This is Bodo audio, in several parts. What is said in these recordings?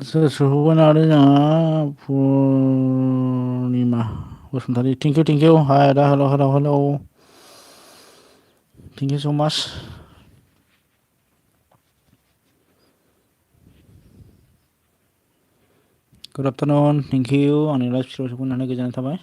सोर सोरखौबा नादों जोंहा पुर्निमा बसुमतारी थेंकिउ हाय आदा हेल' थेंकिउ स' माच गुड आफ्टारनुन थेंकिउ आंनि लाइफ स्टाइलाव सफैनानै गोजोननाय थाबाय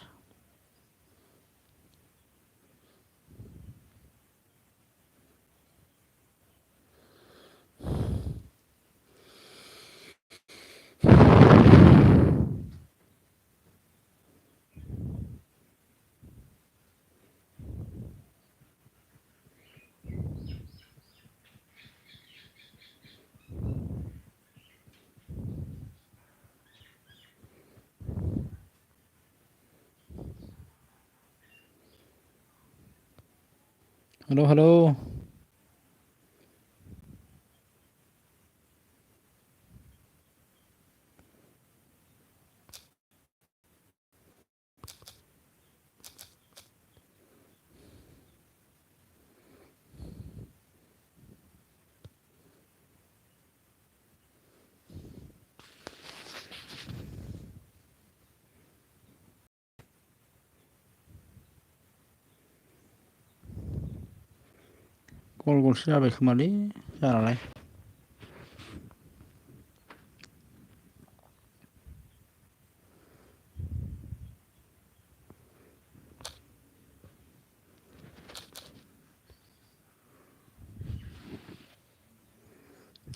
हेल' गल गलसो जाबाय खोमालै जानालाय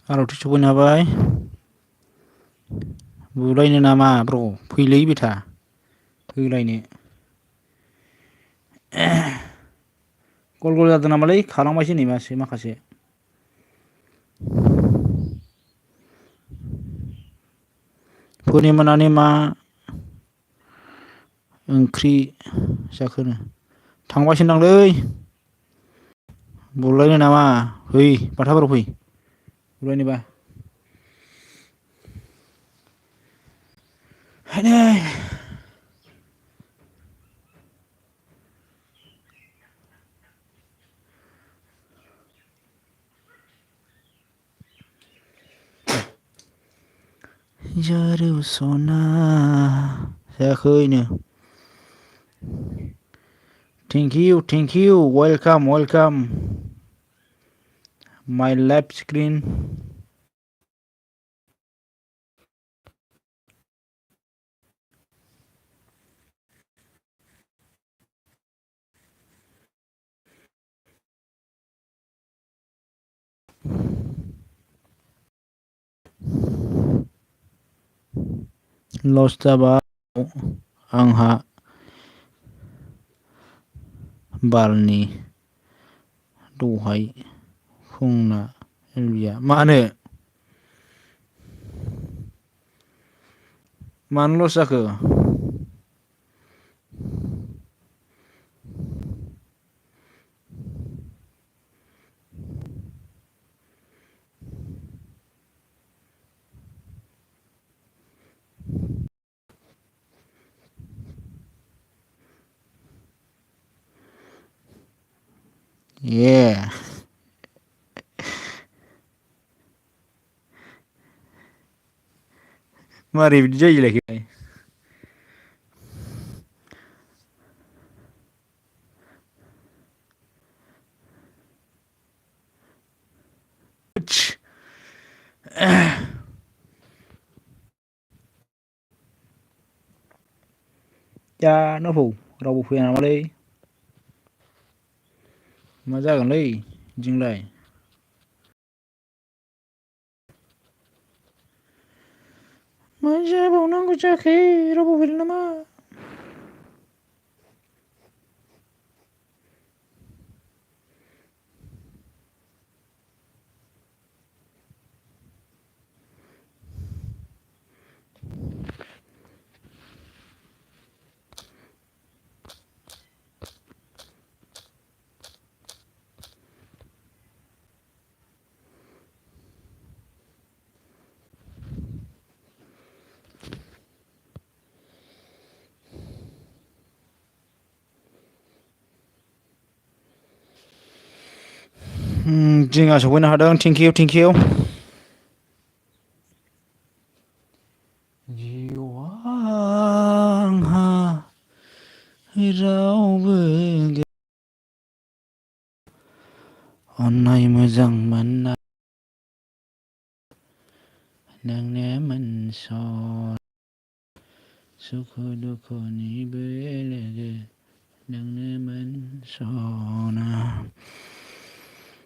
आर'थि सफैनो हाबाय बुलायनो नामा ब्र फैलै बेथा होलायनो गल जादों नामालै खालामबायसो नै माखासे पुर्निमानि मा ओंख्रि जाखोनो थांबायसो दांलै बुलायनो नामा फै बाथाबारियाव फै बुलायनोबा जारौ सना जायाखैनो थेंकिउ वेलकाम माय लाइफ स्क्रिन लस जाबाय आंहा बालनि दहाय फुंना एलबिया मानो लस जाखो मारै बिदि जायोलाय जानो फौ रावबो फैया नामालै मा जागोनलै बिदिजोंलाय मा जाबावनांगौ जाखो रावबो फैदों नामा? दिङा सफैनो हादों थेंकिउ थेंकिउ। जिउआव आंहा रावबो गैया अननाय मोजां मोननाय नोंनोमोन सुखु दुखुनिबो लोगो नोंनोमोन सना।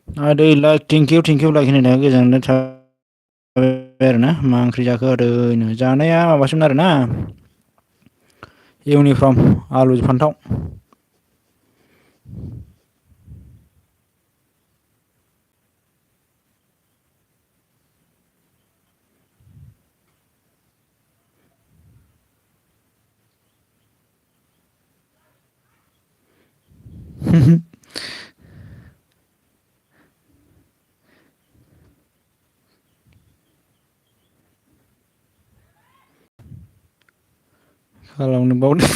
आदै लाइक थेंकिउ लाइक होनो गोजोननाय थाबाय आरोना। मा ओंख्रि जाखो आदैनो? जानाया माबासोमोन आरोना इउनिफर्म आलुजों फान्थाव। खालामनो बावदों।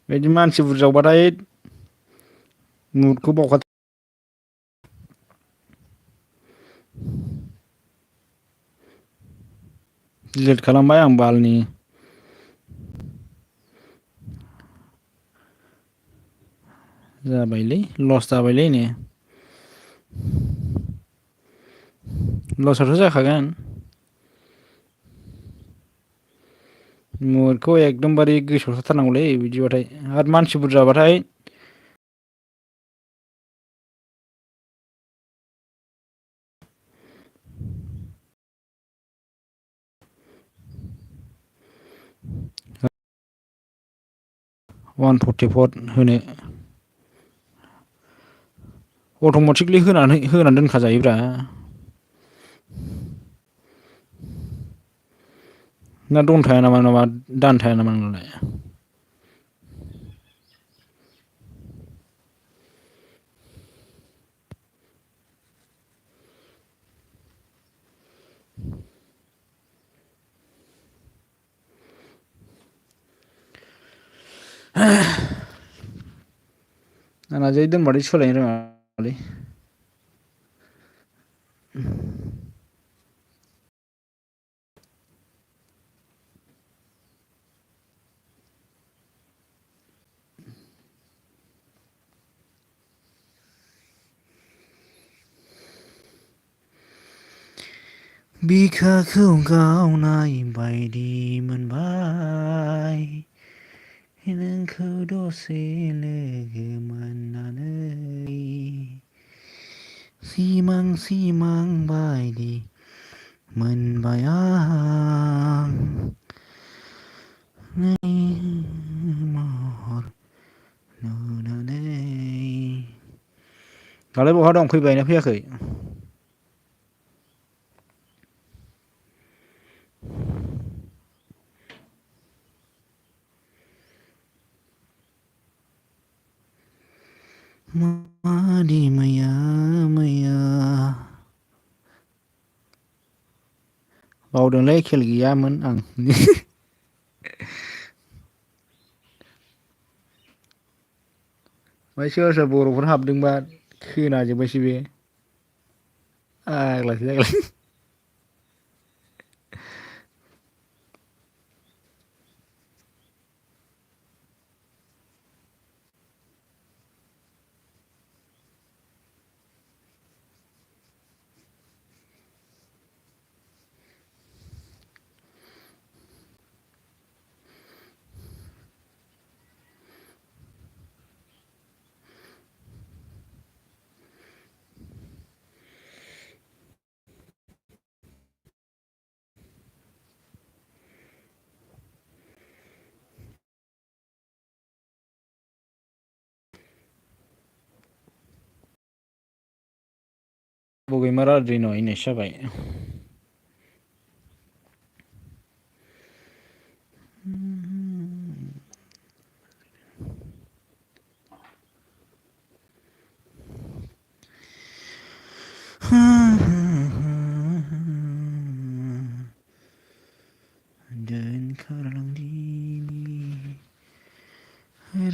बिदि मानसि बुरजायावबाथाय मुदखौ बावखा दिलिट खालामबाय आं बालनि। जाबायलै लस जाबायलै नै। लसआथ' जाखागोन। मुदखौ एकदमबारे गोसोआव थाथारनांगौलै बिदिबाथाय आरो मानसि बुरजाबाथाय $144 होनो अट'मेटिकलि होनानै दोनखाजायोब्रा। ना दन थाया नामा दान थाया नामा नोंनालाय? आंना जै दोनबाथाय सोलायनो रोङालै। बिखाखौ गावनाय बायदि मोनबाय नोंखौ दसे लोगो मोननानै सिमां बायदि मोनबाय आं नोंनि महर नुनानै। दालाय बहा दं फैबायना फैयाखै? मादि मैया बावदोंलै खेल गैयामोन आं। ओमफ्राय सोरबा सोरबा बर'फोर हाबदोंबा खोनाजोब्बायसो बे फाग्लासो जागोन। बगैमारा आद्रिनो होननायसो जाबाय।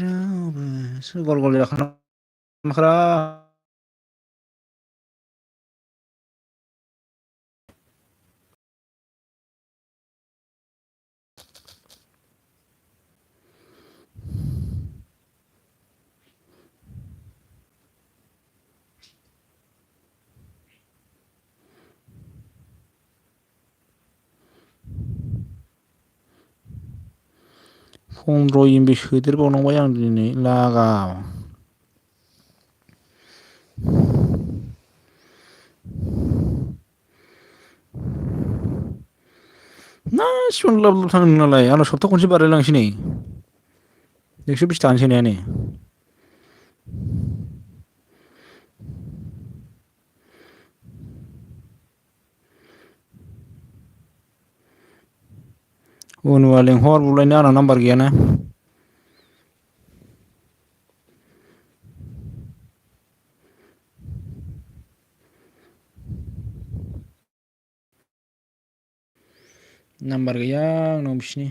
रावबो गल गल जाखानांखारा फन्द्र MB सोदेरबावनांबाय आं दिनै लागाव ना सिबां लाब लाब थांनो नालाय आंना सप्ता खनसे बारलायलांसै नै 120 थानोसै ने नै उनुवा लेंहर बुलायनो आंना नाम्बार गैयाना नाम्बार गैया आंनाव बिसिनि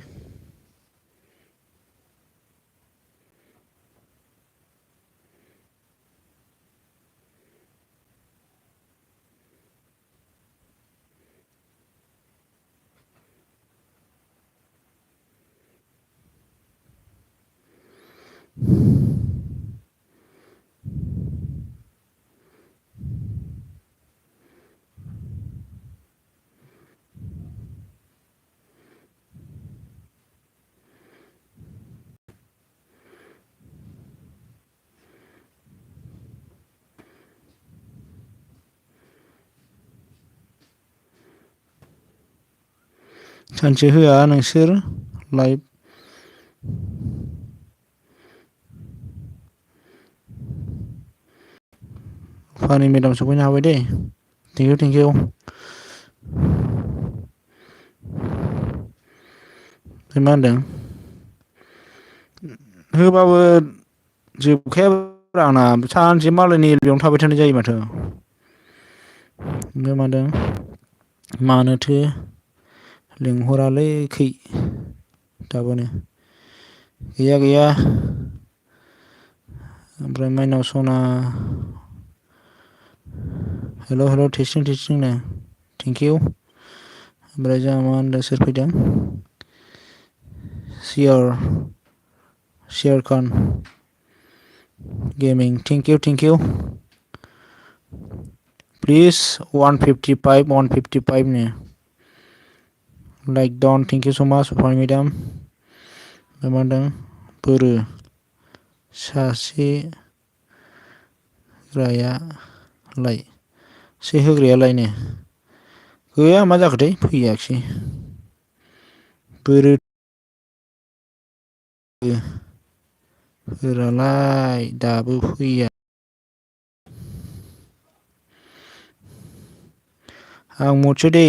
सानसे होआ नोंसोर लाइभ फानि मेदाम सफैनो हाबाय दे थेंकिउ मा होनदों होबाबो जोबखाया आंना सानसे मालायनि बेयावनो थाबाय थानाय जायो माथो ओमफ्राय मादों मानोथो लिंहरालै खै दाबोनो गैया ओमफ्राय माइनाव सना हेल' टेस्टिं थेंकिउ ओमफ्राय जोंहा मा होनदों सोर फैदों सियार खान गेमिं थेंकिउ प्लिज 155 नो लाइक डाउन थेंकिउ सो माच फानि मेदाम मा होनदों बोरो सासे होग्रायालायनो गैया मा जाखोथाय फैयाखिसै बोरो फोरालाय दाबो फैया आं मुदसो दे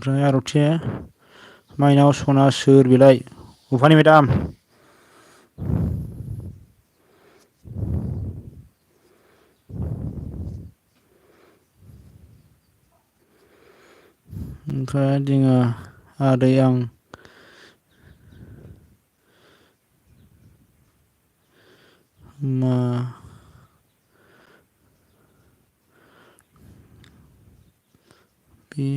ओमफ्राय आर'थि माइनाव सना सोर बिलाइ उफानि मेदाम ओमफ्राय दिङा आदै आं मा बे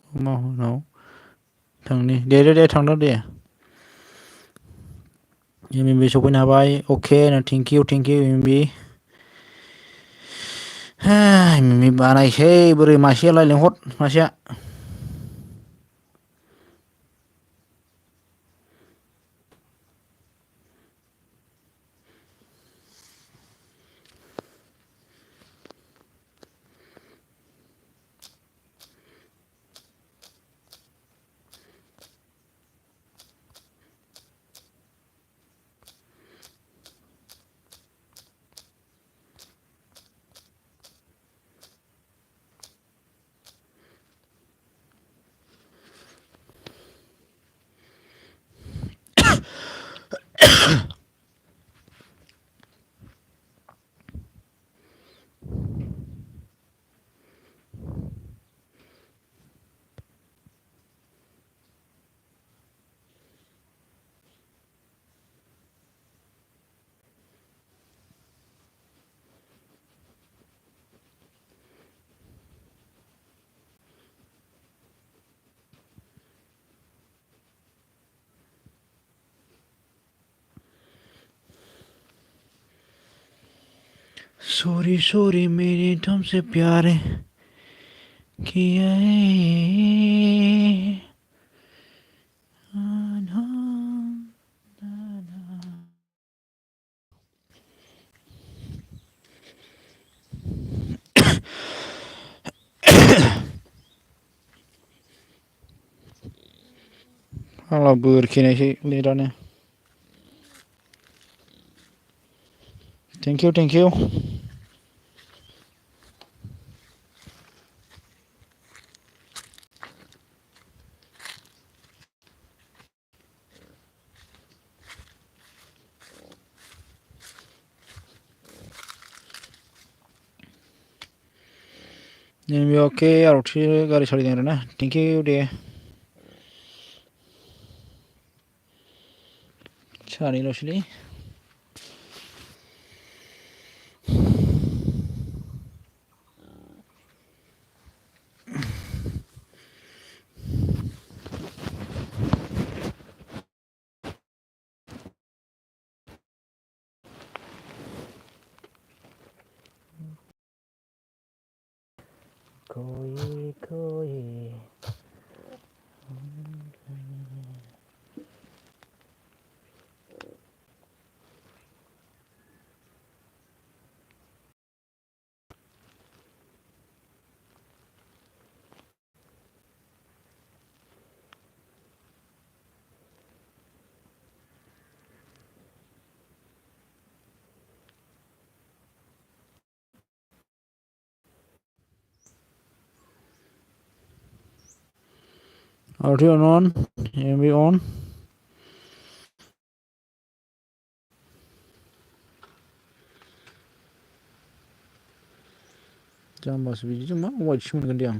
माहुनाव थांनि दे थांदो दे एम बि सफैनो हाबाय अके थेंक इउ एम बि बानायसै बोरै मासेयालाय लेंहर मासेया सॉरी मैंने तुमसे प्यार किया है आंलाव बोरखेनायसै नेटानो थेंक इउ अके आर'थि गारि सालायदों आरोना थेंक इउ दे सानैल'सैलै खोये आर'थि अन एम बि अन जाम्बासो बिदिजों मा वाइटसो मोनगोन दे आं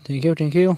thank you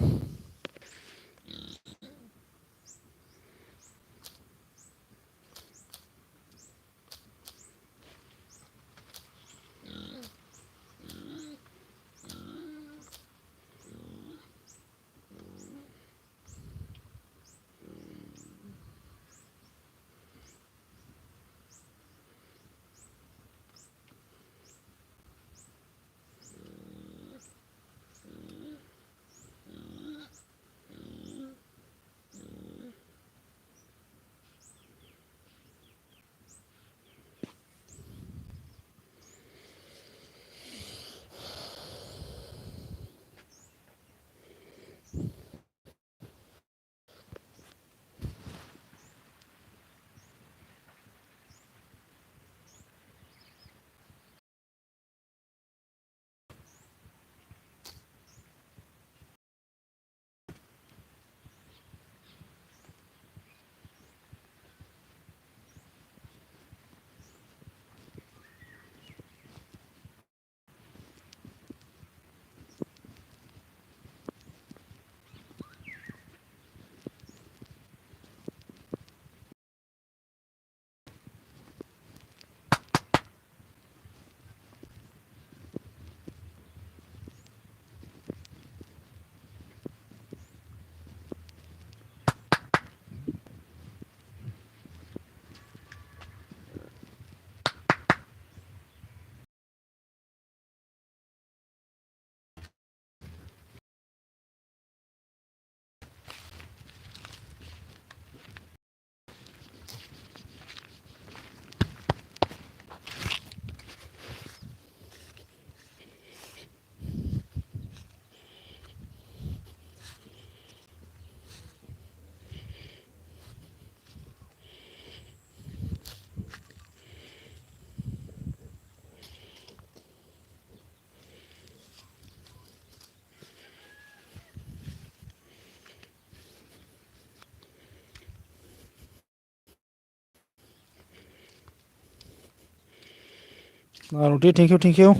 Roti, thank you, thank you.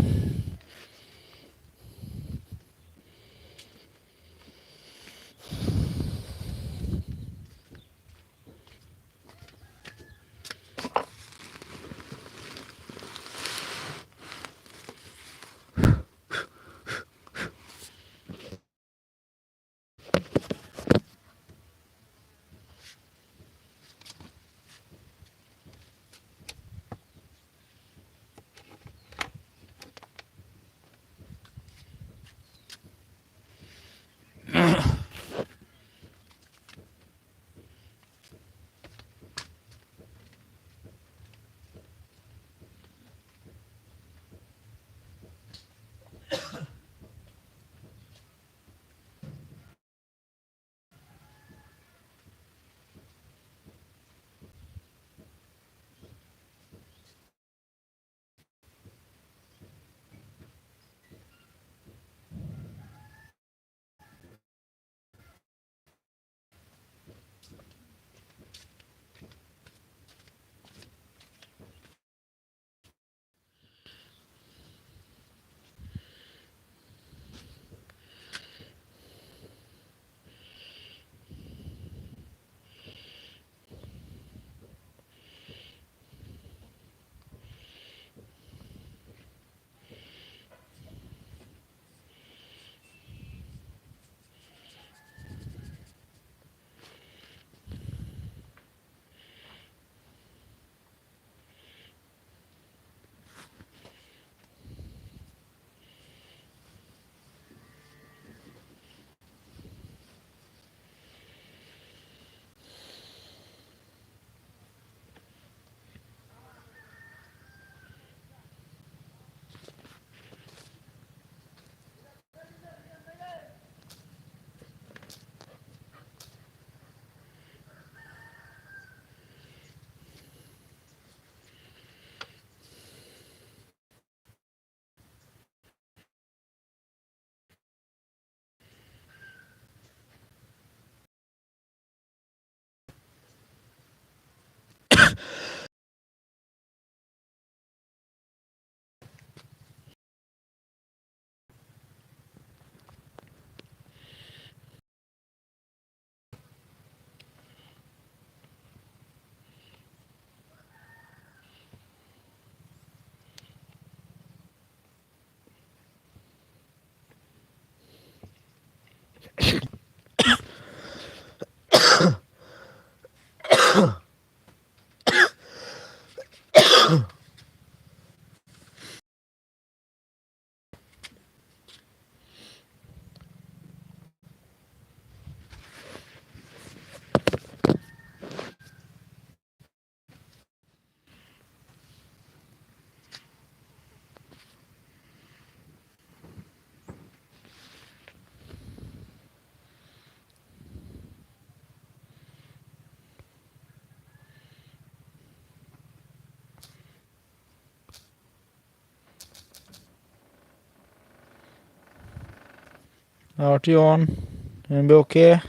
Roti on. And be okay.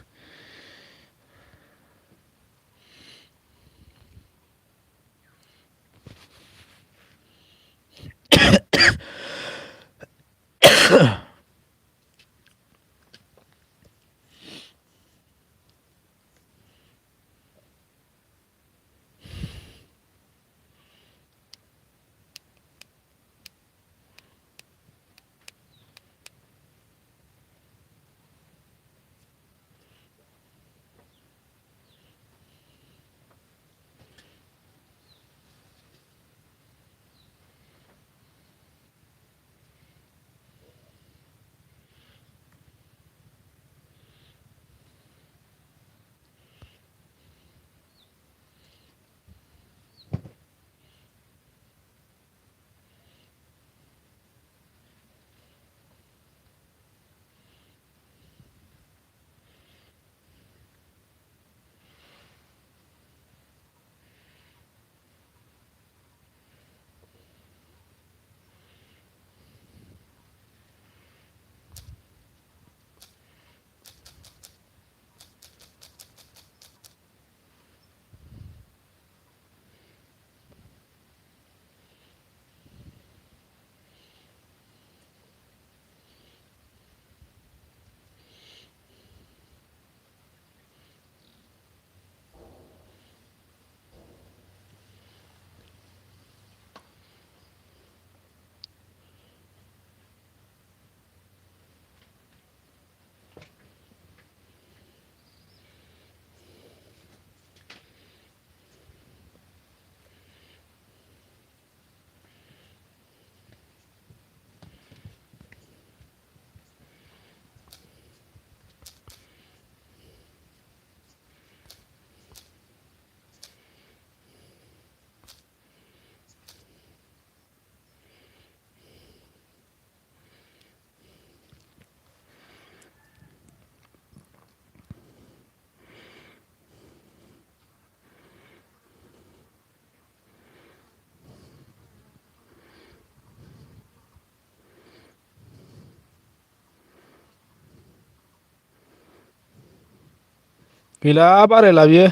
गैला बारायला बियो।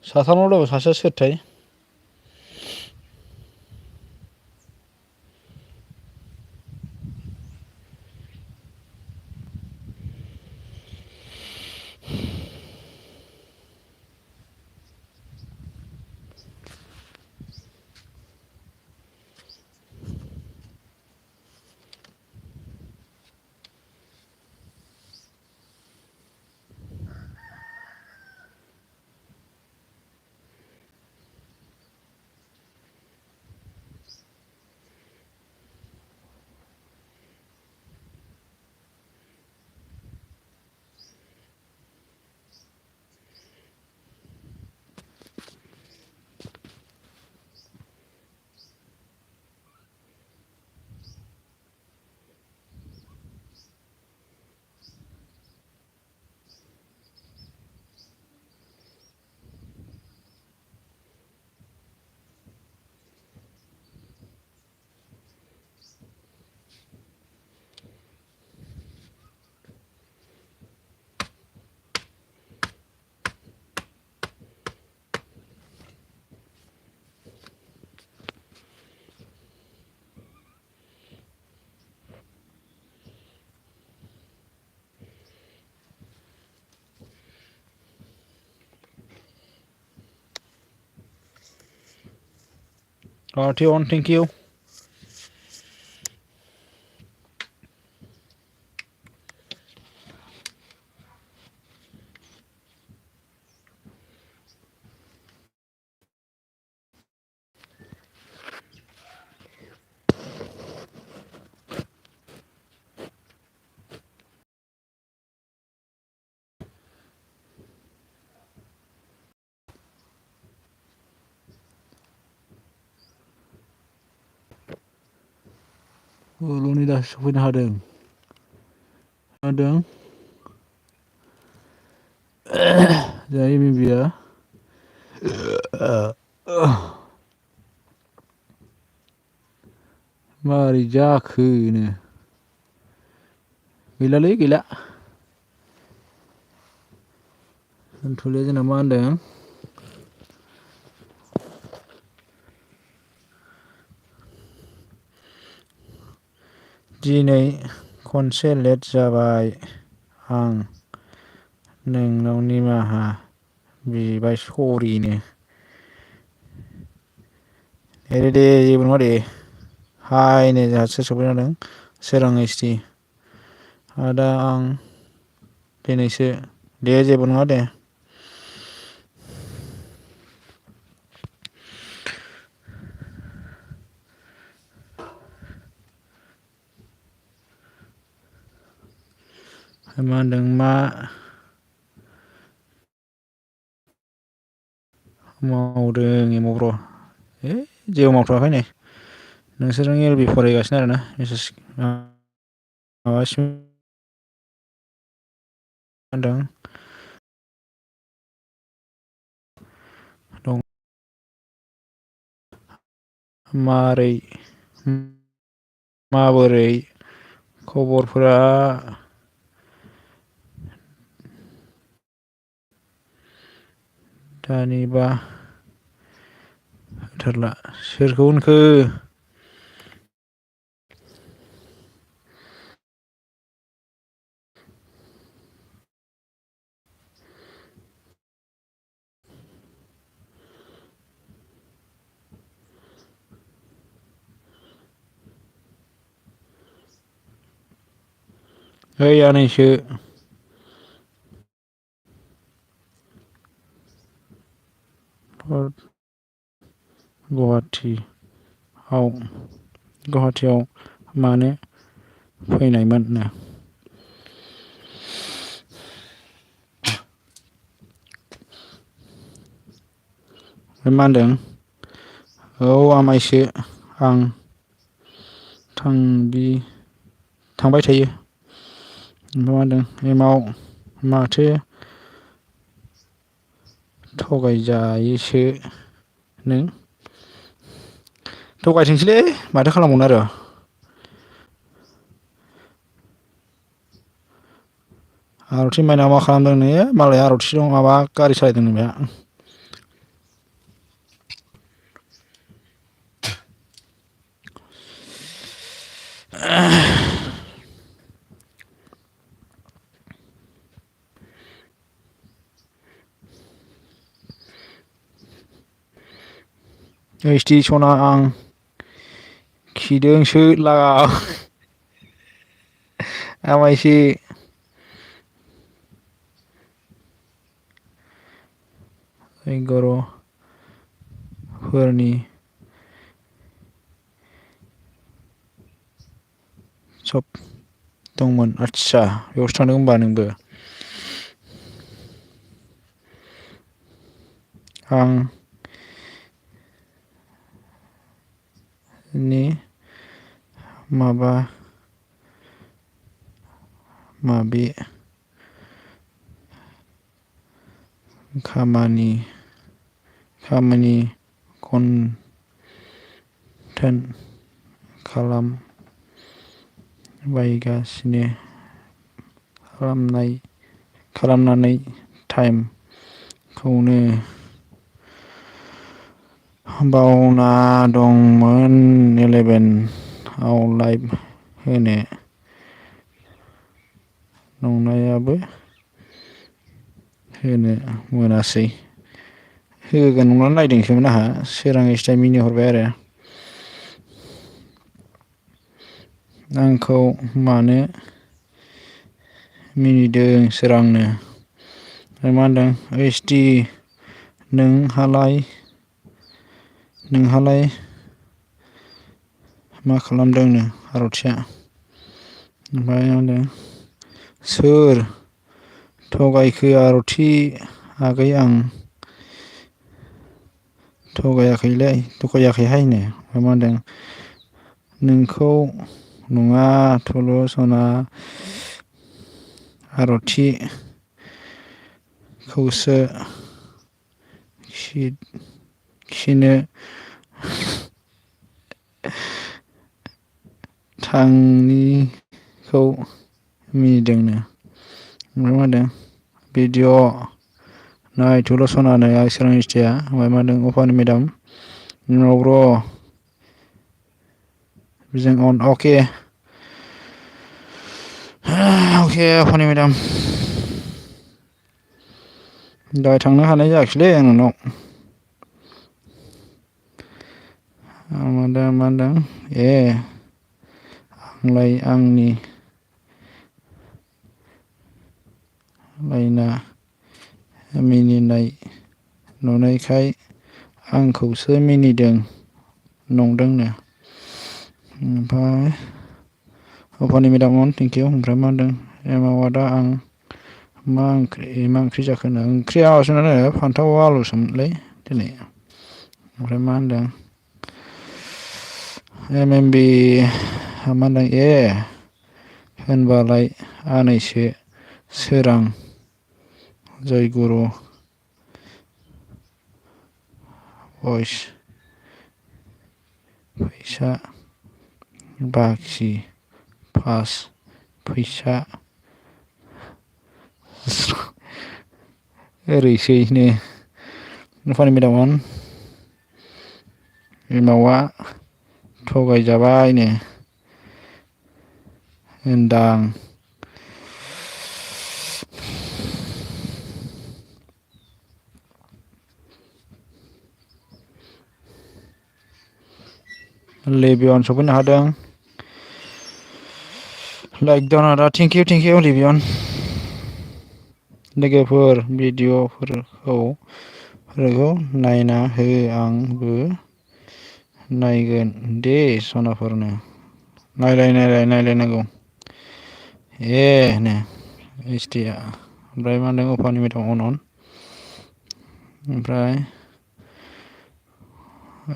साथामल' दं सासेया सोरथाय? Party on, thank you. Luni daसो सफैनो हादों। हादों। जायो बिबिया। मारै जाखोनो। गैलालै गैला। दोनथ'लै जोंना मा होनदों? दिनै खनसे लेट जाबाय आं नोंनाव निमाहा बिबाय सरिनो। दे जेबो नङा दे। हाय नै जोंहा सोर सफैनो हादों सोरां HD आदा आं दिनैसो दे जेबो नङा दे। मा होनदों मा मावदों एमावग्र' जेबो मावथ'वाखै नै नोंसोरजों LB फरायगासिनो आरोना मेसेज माबासिम होनदों दं माबोरै खबरफोरा दानिबा होथारला सोरखौ होनखो ओइ आनैसो गुवाहाटियाव मानो फैनायमोननो मा होनदों औ आमायसो आं थांबाय थायो ओमफ्राय मा होनदों एमाव माथो थगायजायोसो नों थगायथोंसैलै माथो खालामबावनो आरो आरथि माइनाव मा खालामदों नो मालाय आरथि दं माबा गारि सालायदों नो बेहा ओइसटि सना आं खिदोंसो लागाव आमायसो गर'फोरनि सब दंमोन आदसा बेयावसो थांदों होनबा नोंबो आं नि माबा माबि खामानि कन्टेन्ट खालामनानै टाइमखौनो बावना दंमोन 11 आव लाइभ होनो नंनायाबो होनो मोनासै होगोन नंनानै नायदोंसोमोन आंहा सोरां स्टाइ मिनिहरबाय आरो आंखौ मानो मिनिदों सोरांनो मा होनदों ओइसडि नोंहालाय मा खालामदोंनो आरथिया ओमफ्राय मा होनदों सोर थगायखो आरथि आगै आं थगायाखैहायनो ओमफ्राय मा होनदों नोंखौ नङा थुलु सना आरथि खौसो खिनो थाङिखौ मिनिदोंनो ओमफ्राय मा होनदों भिडिअ नाय थुल' सनानो सोरां स्टाइया ओमफ्राय मा होनदों अपानि मेदाम ब्र जों अन अके अपानि मेदाम दहाय थांनो हानाय जायाखैसैलै आं नोंनाव मा होनदों ए आंलाय आंनि लायना मिनिनाय नुनायखाय आंखौसो मिनिदों नंदोंनो ओमफ्राय अपानि मेदाम अन थेंकिउ ओमफ्राय मा होनदों एमावआदा आं मा ओंख्रि जाखोनो ओंख्रिया माबासोमोन फान्थाव आलुसोमोनलै दिनै ओमफ्राय मा होनदों MMB मा होनदों ए होनबालाय आनैसो सोरां जयगुरु भइस फैसा बाखि पास फैसा ओरैसैनो अपानि मेदाम अन एमावआ थगायजाबायनो होनदां लेबियन सफैनो हादों लाइक दाउन आदा थेंकिउ लेबियन लोगोफोर भिडिअफोरखौ नायना हो आंबो नायगोन दे सनाफोरनो नायलायनांगौ ए नो एसटिआ ओमफ्राय मा होनदों अपानि मेदाम अन ओमफ्राय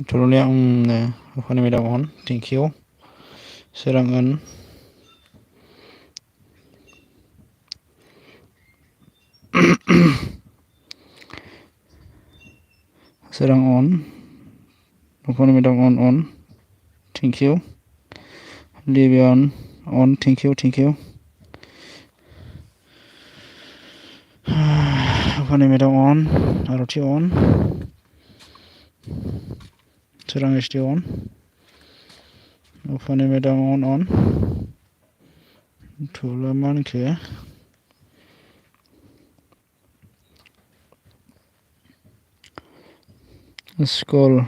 थुलुंनाया अपानि मेदाम अन थेंकिउ सोरां अन Open me down on. Thank you. Leave on. Thank you. Open me down on. RT on. Serang HD on. Open me down on. Tulaman ke. School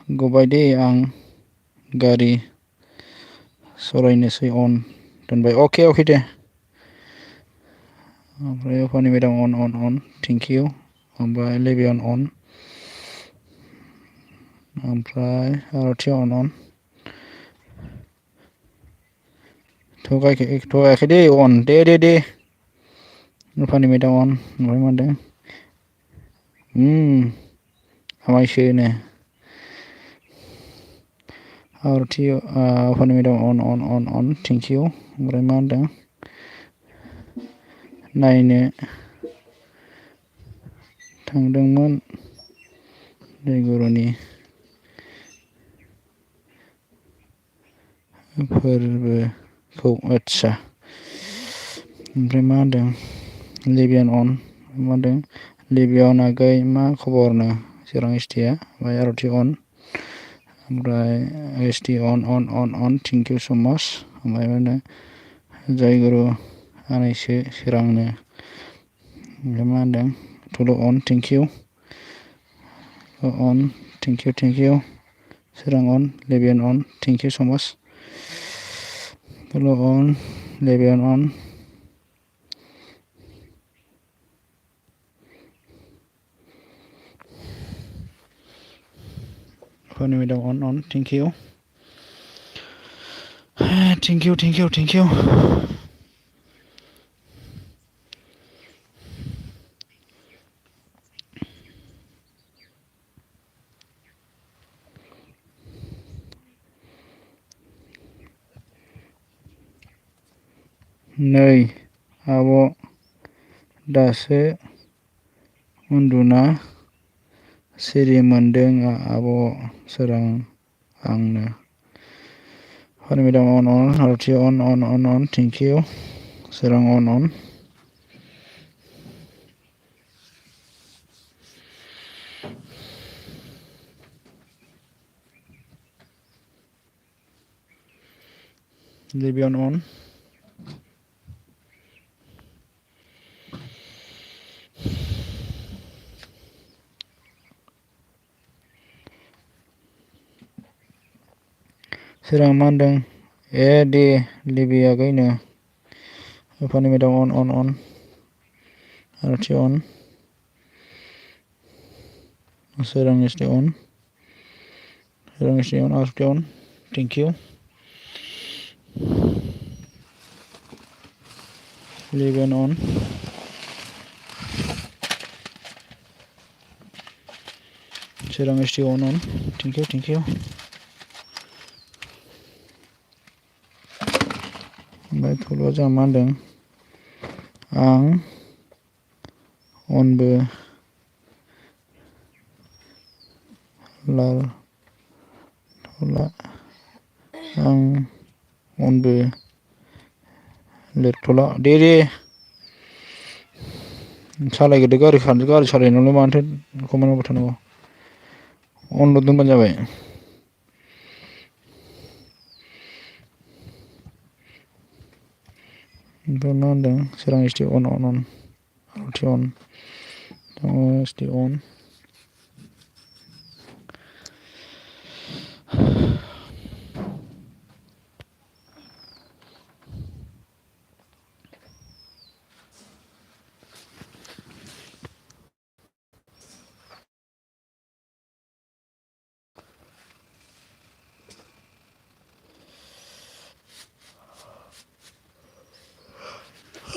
गबायदे आं गारि सरायनोसै अन दोनबाय अके दे ओमफ्राय अफानि मेदाम अन थेंक इउ ओमफ्राय लेबियन अन ओमफ्राय आरथि अन थगायाखै दे अन दे अफानि मेदाम अन ओमफ्राय मा होनदों आमायसोनो आरथि अफानि मेदाम अन थेंक इउ ओमफ्राय मा होनदों नायनो थांदोंमोन दैगुरुनि फोरबोखौ आच्छा ओमफ्राय मा होनदों लिबियान अन मा होनदों लिबियान आगै मा खबरनो चिरां एसटिया ओमफ्राय आरथि अन ओमफ्राय ST on thank you so माच ओमफ्राय मा होनो जय गुरु आनैसो चिरांनो ओमफ्राय मा होनदों थुलु अन थेंक इउ अन थेंक इउ चिरां अन लिबियान अन थेंक इउ सो माच थुलु अन लिबियान अन Funny meeting on thank you नै आब' दासो उन्दुना सिरि मोनदों आब' सोरां आंनो Funny meeting on आरथि अन थेंक इउ सोरां अन लिबियान अन सोरां मा होनदों दे लिबिया गैनो Funny meeting on आरथि अन सोरां एसटि अन आरथि अन थेंक इउ लिबियान अन सोरां एसटि अन थेंक इउ ओमफ्राय थुलुआ जोंहा मा होनदों आं अनबो लाल थुला आं अनबो लिरथ'ला दे सालायग्रोदो गारि सालायनायावलाय मानोथो कमेन्ट होबाय थानांगौ अनल' दोनबानो जाबाय ओमफ्राय मा होनदों सोरां एसटि अन आरथि अन एसटि अन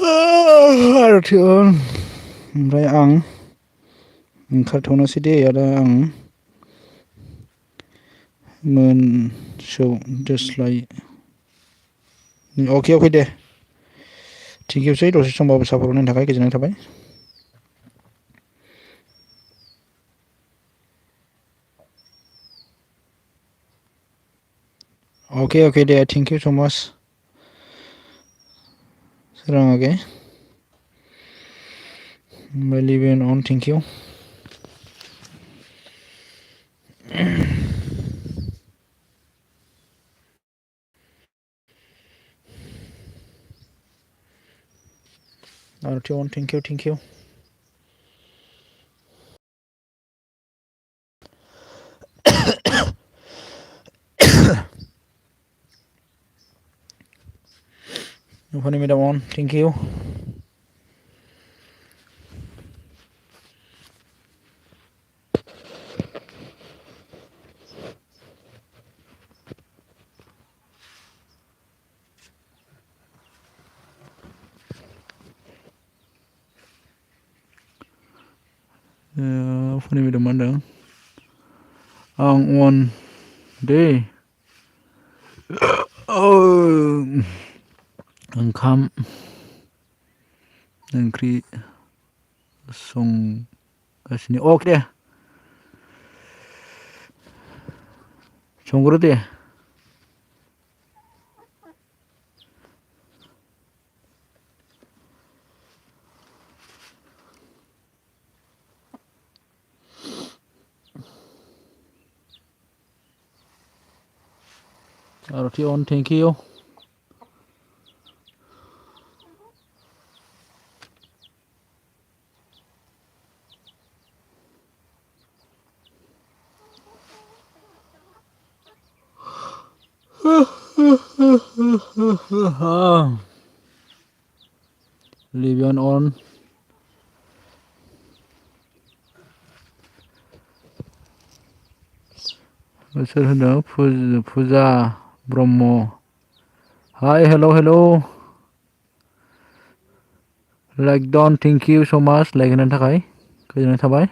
आरथि अन ओमफ्राय आं ओंखारथ'नोसै दे आरो आं मोनसौ दोस्लाय अके दे थेंक इउसै दसे समबाबो सापर्ट होनायनि थाखाय गोजोननाय थाबाय Okay, there. Thank you so much. Sarang okay. By leaving on, thank you. RT on, thank you. Funny madam on, thank you. Funny madam mandang. Ang on day. Oh, ओंखाम ओंख्रि संगासिनो अके दे संग्रो दे RT on, thank you. Livian on. सोर होनो फुजा ब्रह्म हाय hello like Don thank you so माच लाइक होनायनि थाखाय गोजोननाय थाबाय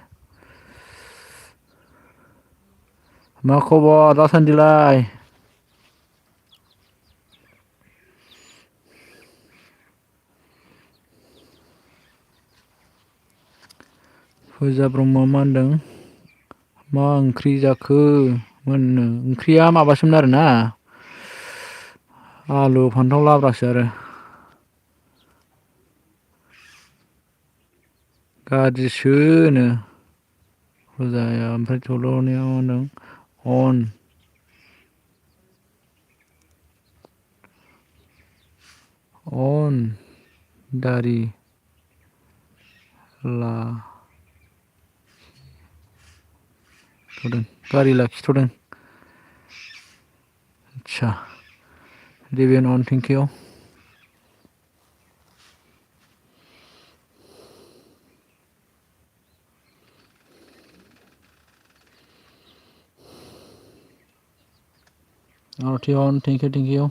मा खबर दासान्दिलाय फुजा ब्रह्म मा होनदों मा ओंख्रि जाखो मोननो ओंख्रिया माबासोमोन आरोना आलु फान्थाव लाब्रासो आरो गाज्रिसोनो फुजाया ओमफ्राय थल'निया मा होनदों अन दारि गारि लाखिथ'दों आच्छा लिभिन अन thank you RT on, thank you.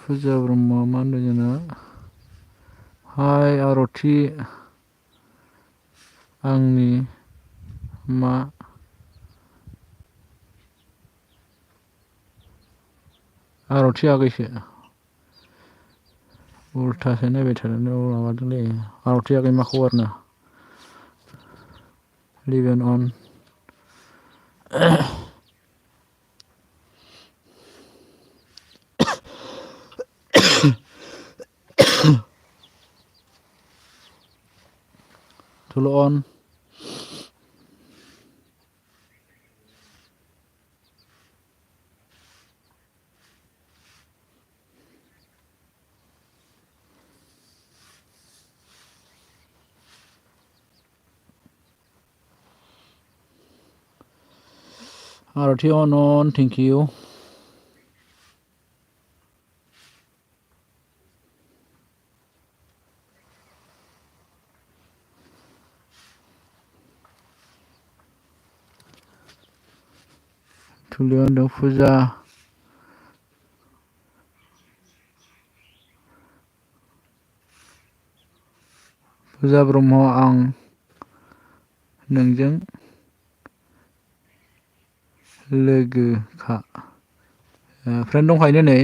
फुजा ब्रह्म मा होनदों जोंना हाय RT आंनि मा RT आगैसो उल्थासो नायबाय थादों माबादोंलै RT आगै मा खबरनो लिभिन अन थुल अन RT on, thank you. थुलियाव होनदों फुजा ब्रह्म आं नोंजों लोगोखा फ्रेन्ड दंखायो नै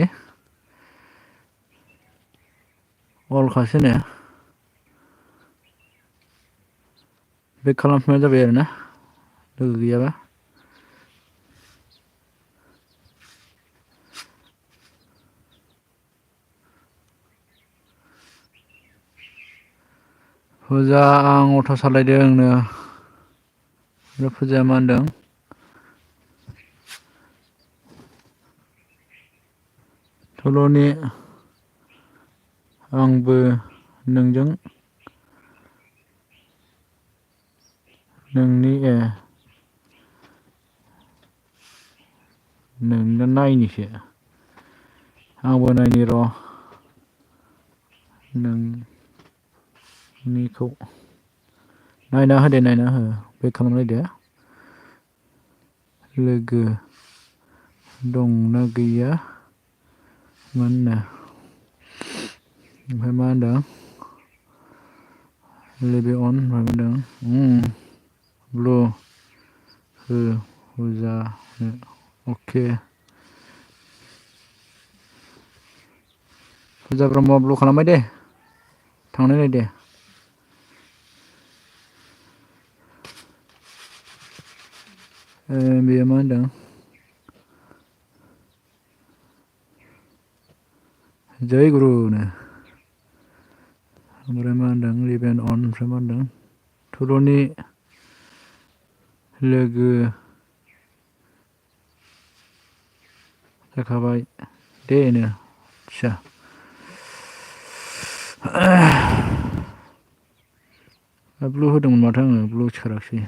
अलखासो नो बेक खालामफिननाय जाबाय आरोना लोगो गैयाबा। फुजा आं अट' सालायदोंनो ओमफ्राय फुजाया मा होनदों थुलुनि आंबो नोंजों नोंनि नोंनो नायनिसो आंबो नायनि र' नोंनिखौ नायना हो बेक खालामलायदो लोगो दंना गैया मोननो ओमफ्राय मा होनदों लेबे अन मा होनदों ब्लु हो फुजानो अके फुजा ब्रह्म ब्लु खालामबाय दे थांनाय दे बेयो मा होनदों जय गुरुनो ओमफ्राय मा होनदों लिभेन अन ओमफ्राय मा होनदों थुलुनि लोगो जाखाबाय दे नो आदसा ब्लु होदोंमोन माथो आङो ब्लु सिखाराखिसै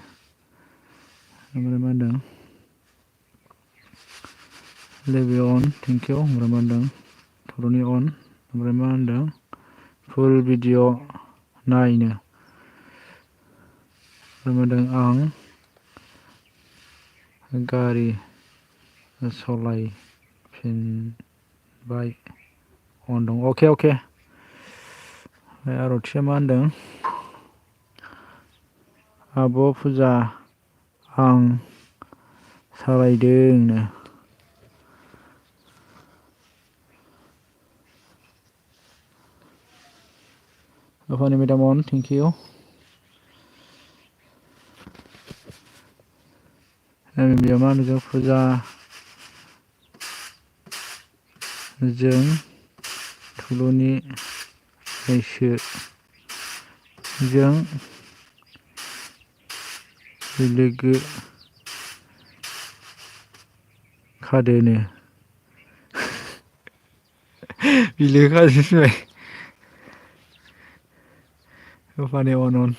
ओमफ्राय मा होनदों लेबे अन थेंकिउ ओमफ्राय मा होनदों थुलुनि अन ओमफ्राय मा होनदों फुल भिडिअ नायनो ओमफ्राय मा होनदों आं गारि सलायफिनबाय अन दं अके ओमफ्राय आर'थिया मा होनदों आब' फुजा आं सालायदोंनो अफानि मेदाम अन थेंकिउ बेयाव मा होनदों फुजा जों थुलुनि बैसो जों लोगो खादोनो बिलोगो खादोनो अफानि अन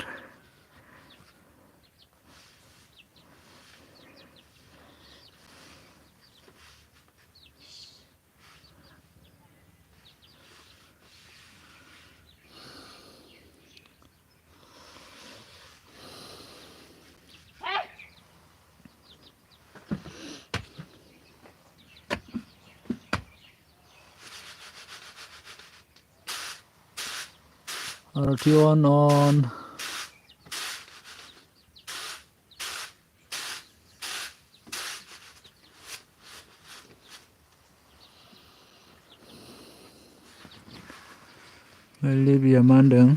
आर'थि अन लिबिया मा होनदों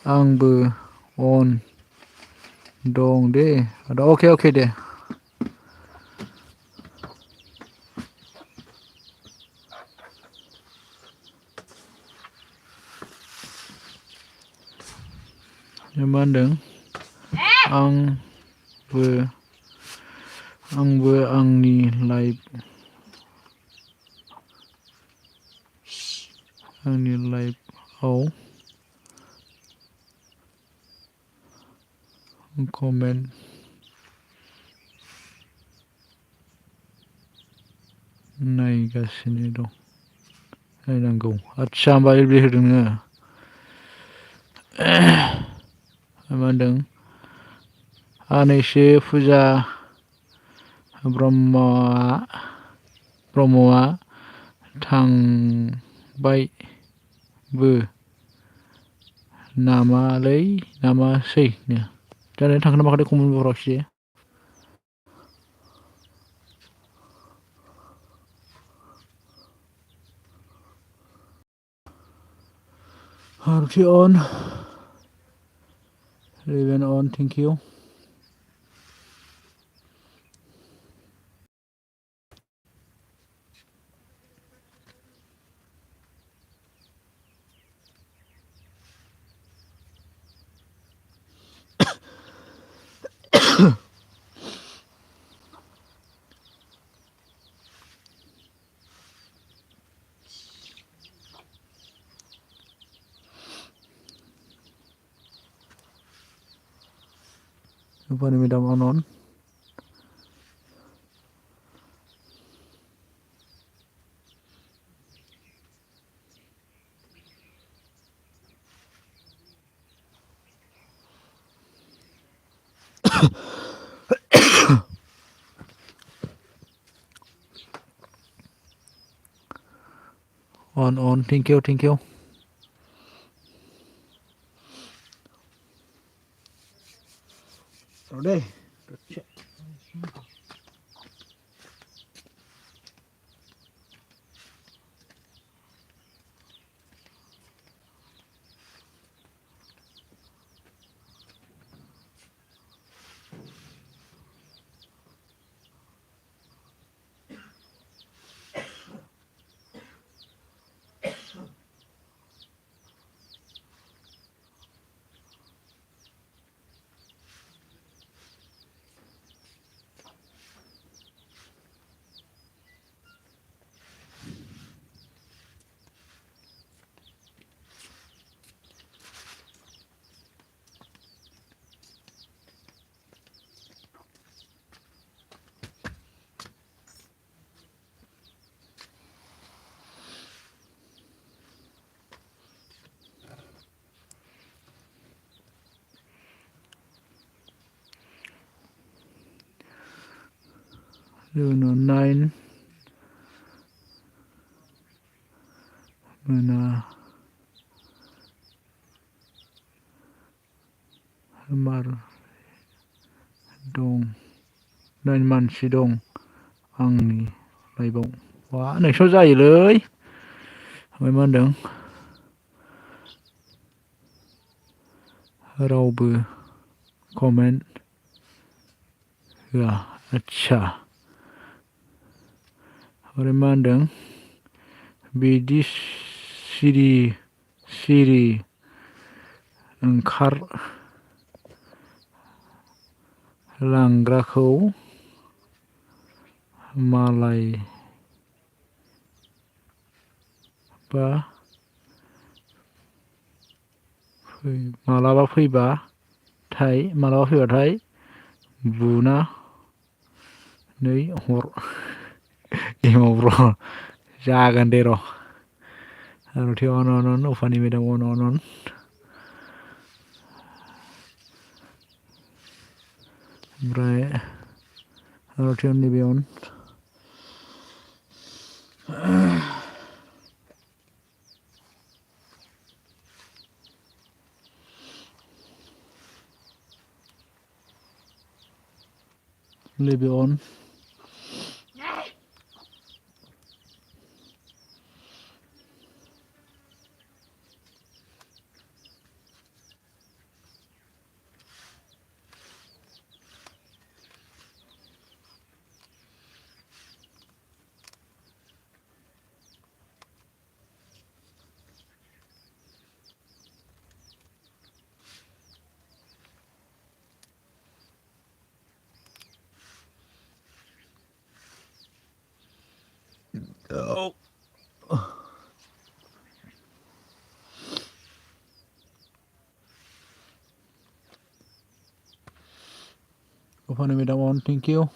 आंबो अन दं दे अके दे मा होनदों आंबो आंनि लाइफआव कमेन्ट नायगासिनो दं नायनांगौ आदसा होमबा एलबि होदों नोङो मा होनदों आनैसो फुजा ब्रह्मआ थांबायबो नामासैनो जानो थांखोना माखो comment बराखिसै RT on. Raven on, thank you. Rupani Madam on. On, thank you, thank you. Rồi đây. Luno 9. Mana Mar dong 9 मानसि दं आंनि लाइभआव वा नोंसोर जायोलै ओमफ्राय मा होनदों रावबो कमेन्ट होआ आच्छा ओमफ्राय मा होनदों बिदि सिरि ओंखार लांग्राखौ मालाबा फैबाथाय बुनानै हर एमाव जागोन दे र' आरती on उफानि मेदाम on ओमफ्राय आरती नैबे on नैबे on Oh. Uphani Madam on, thank you.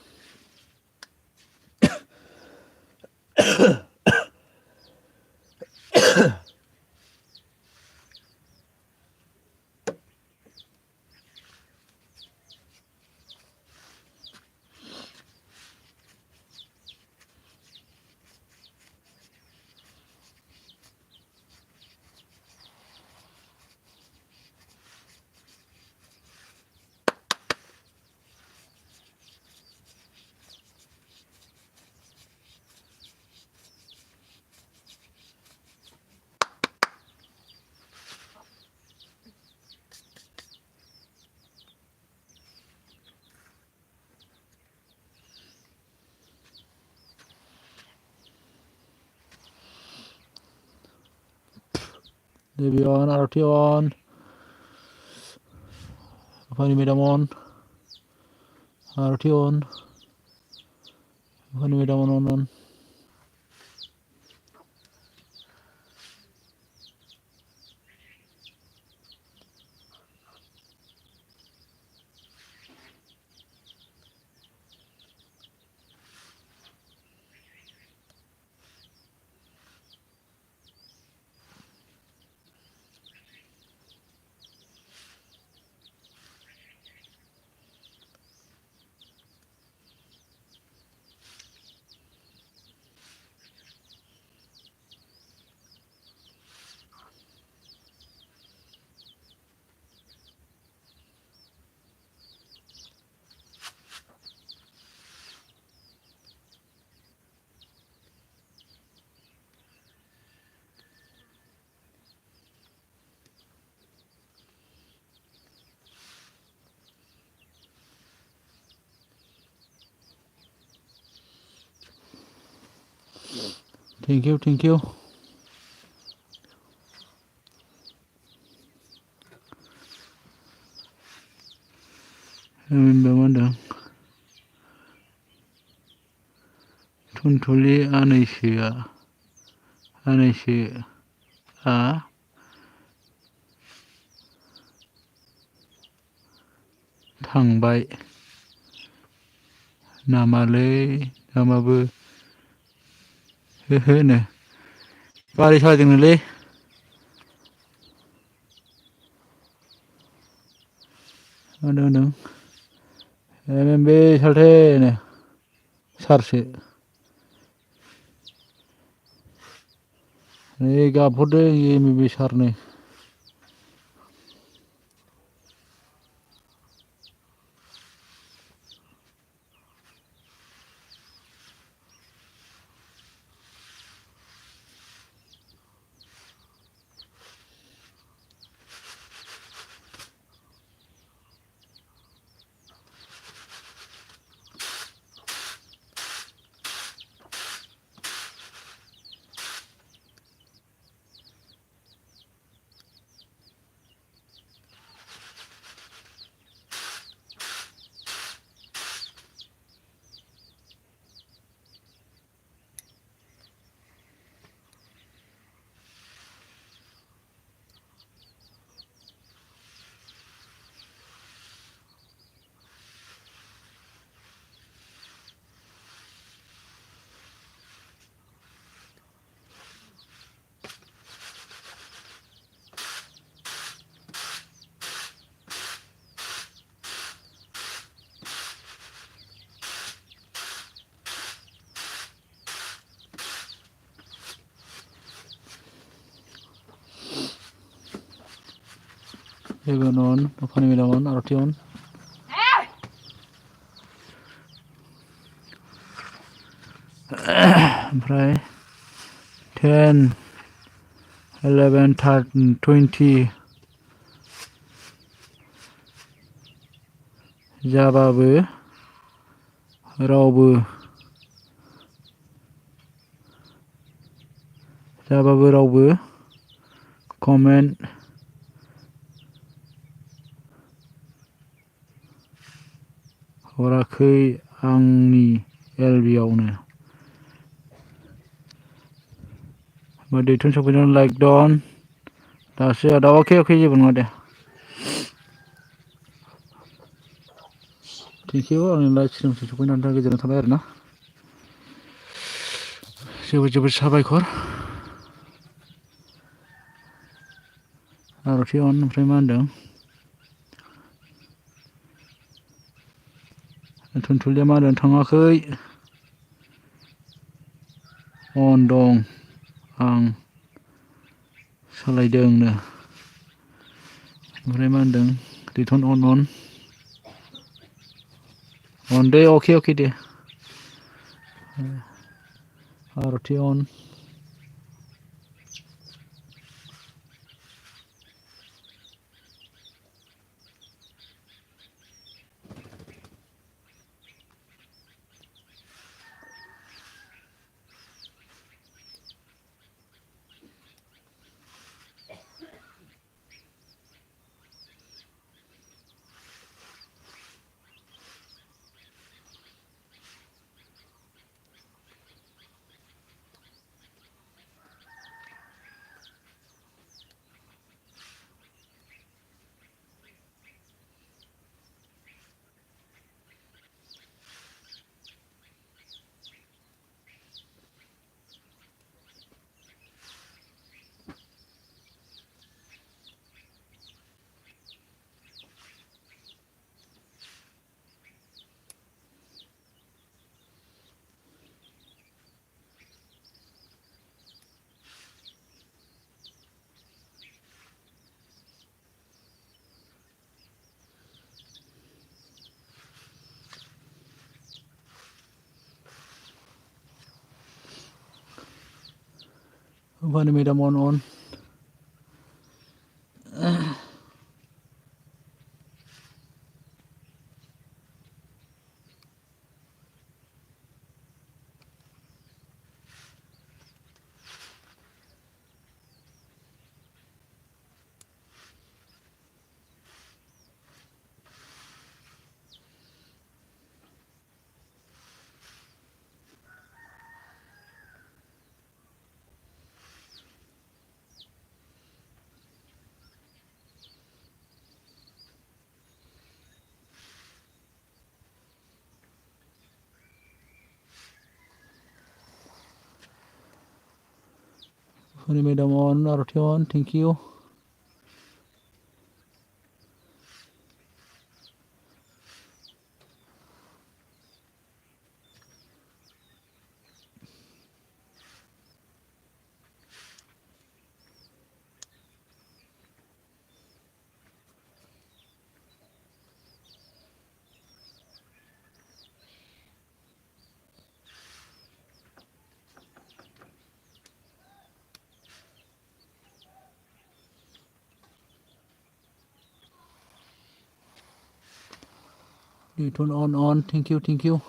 Levi on, RT on. Funny Madam on. RT on. Funny Madam on. Thank you. Mana Tuntuli आनैसोआ थांबाय नामाबो होनो गारि सालायदोंनोलै होनदों बे सालथेनो सारसो नै गाबहरदों बे सारनो Heaven on, Funny Madam on, RT on. ओमफ्राय 10, 11, 13, 20 जाबाबो रावबो कमेन्ट हराखै आंनि LB-आवनो दैथुन सफैदों लाइक डन दासो आदा अके जेबो नङा दे थेंक इउ आंनि लाइभ स्ट्रिमसिम सफैनायनि थाखाय गोजोननाय थाबाय आरोना जोबोद साबायखर RT on ओमफ्राय मा होनदों थुनथुलिया मा होनदों थाङाखै अन दं आं सालायदोंनो ओमफ्राय मा होनदों दैथुन अन दे अके दे RT on Funny madam on. Funny madam on, Arati on, thank you. Return on, thank you, thank you.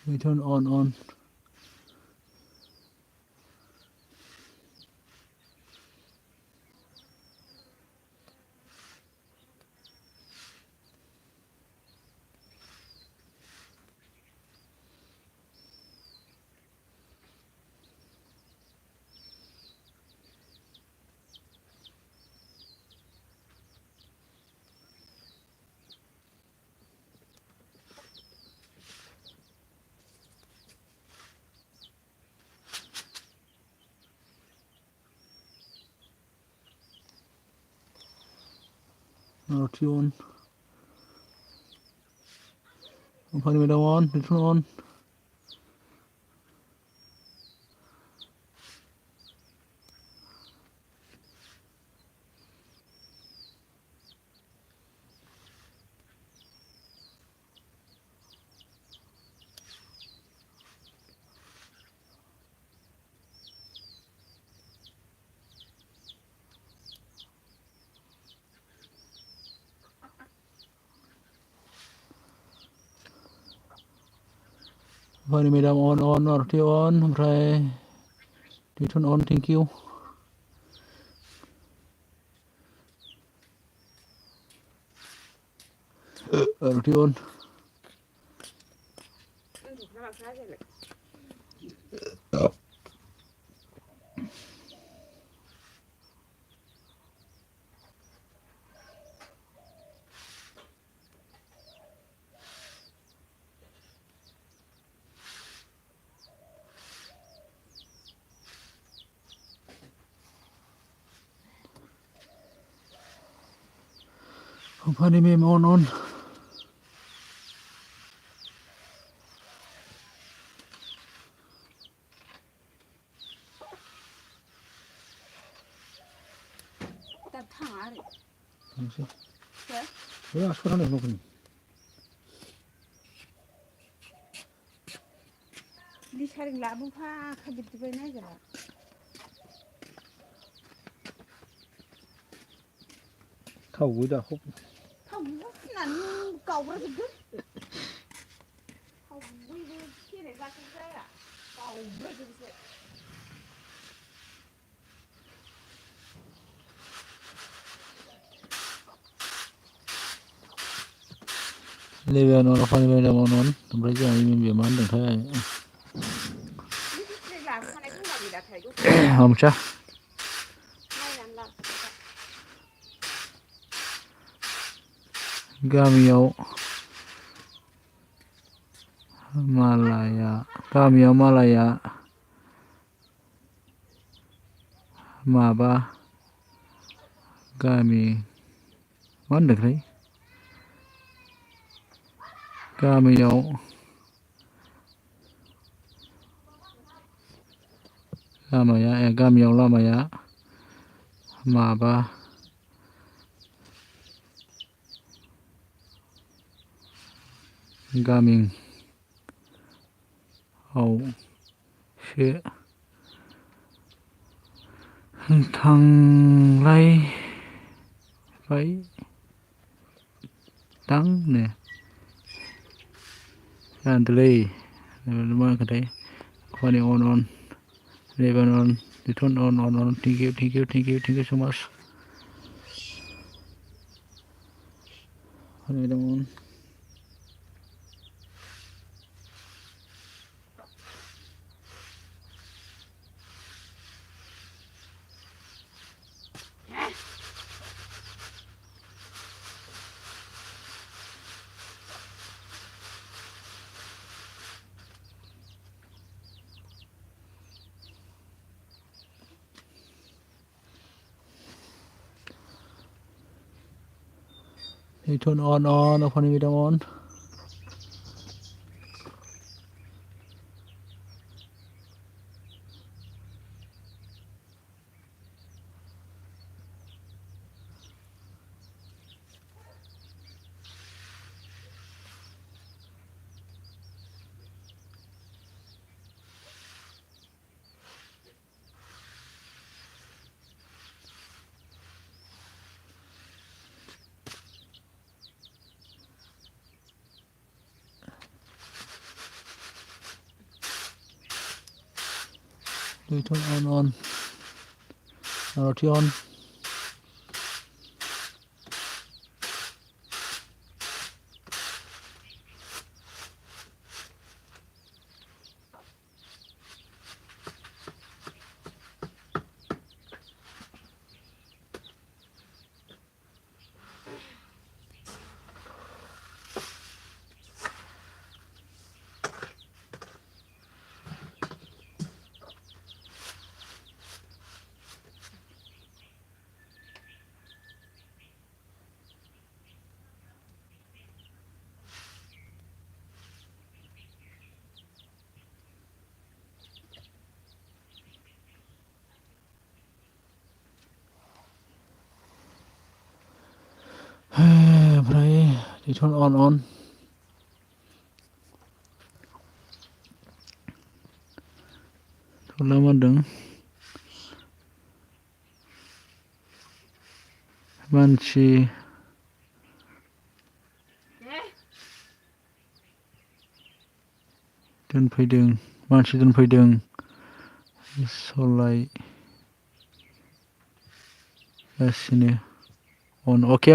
Return on. Arati on. Funny madam on, return on. Funny madam on, Arati on, oमफ्राय return on, thank you. Arati on. Funny meme on. Thanks. Yeah, ask for no. Lisaring labufa kabit bay na jala. Thầu da khúc. Không nắn cầu ra thì cứ. Không vui khi này ra cái à. Cầu ra thì लेबेनन अफानिफ्राय दामोन ओमफ्राय जोंहा इउएनबिया मा होनदोंथाय बे डिसप्ले लाबोखानाय दंना गैलाथाय दस्राया हमसा नायनानै लाबोखादोब्रा गामियाव मालाया माबा गामि मा होनदोंथाय गामियाव लामाया माबा गामिआवसो थांलायबाय दांनो जानोलै मा होनखोथाय खामानि अन लेबेनन return on thank you so माच दंमोन रिटर्न अन अफानिफ्राय दामोन रिटर्न अन रटिअन ओमफ्राय रिटर्न अन मा होनदों मानसि दोनफैदों सलायगासिनो अन अके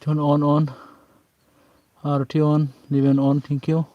turn on. RT on, Livian on, thank you.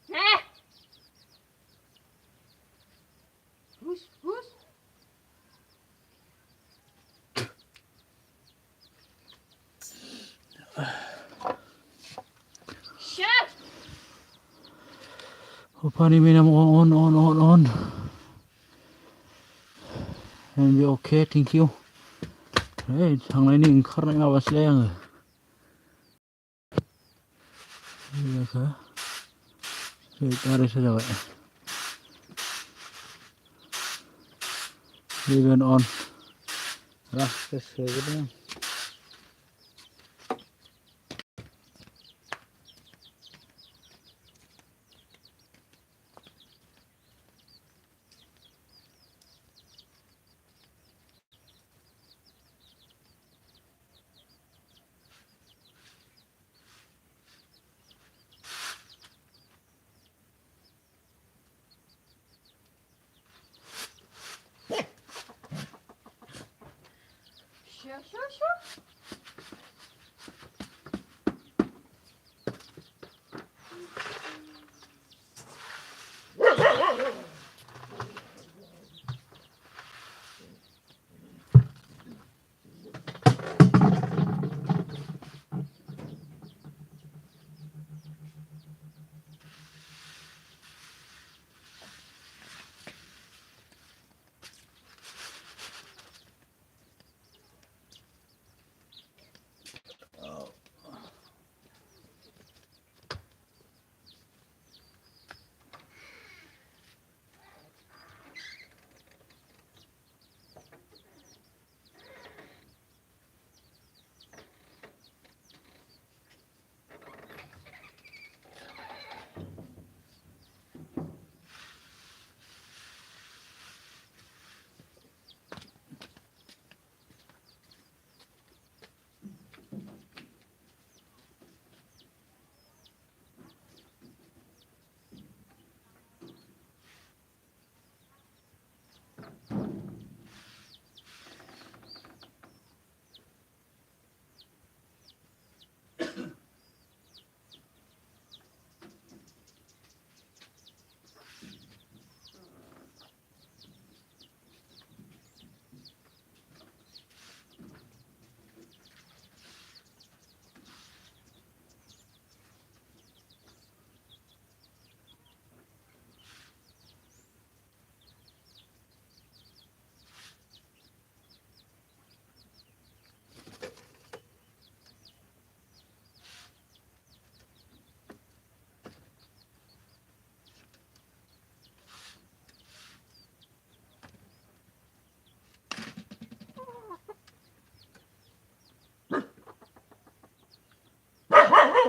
Nè. Hús, hús. Shut. Pani minam on. And be okay, thank you. Hey, थांनायनि ओंखारनाय माबासैलाय आङो. जाखो? आरोसो जाबाय. Livian on. सोग्रोदों. Shut.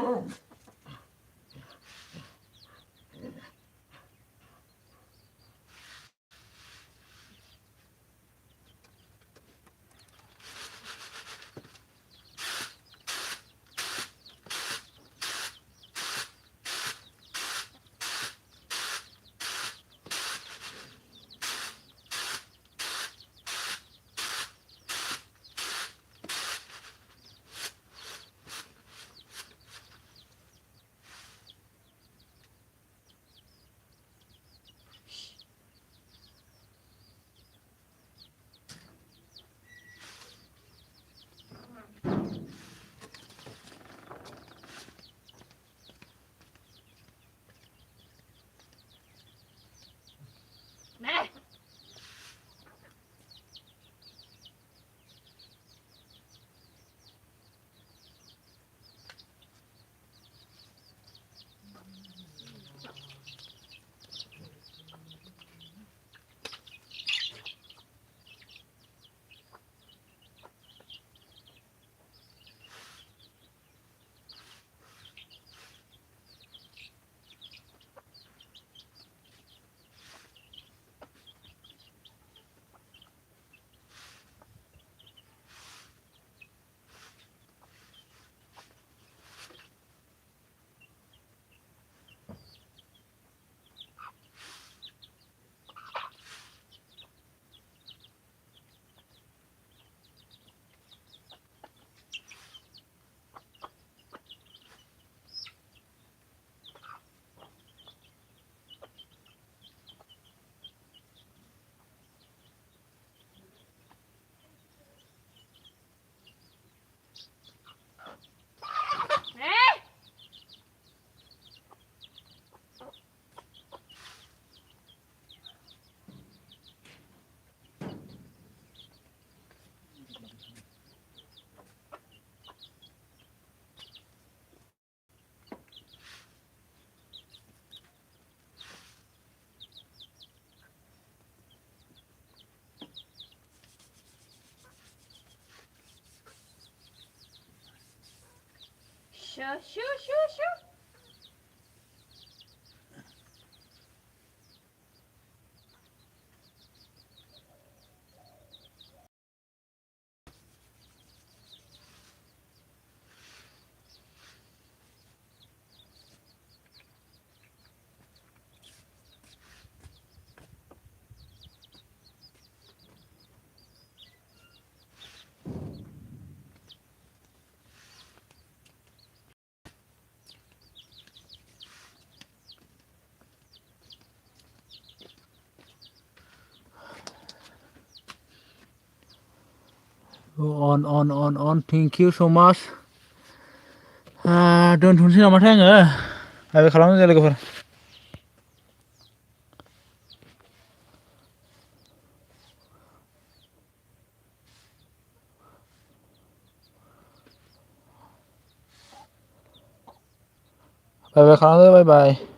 Nè. Nè. Shoo, shoo, shoo, shoo. on thank you so much दोनथ'नोसै नामाथाय आङो बाय खालामदो दे लोगोफोर बाय बाय खालामदो बाय बाय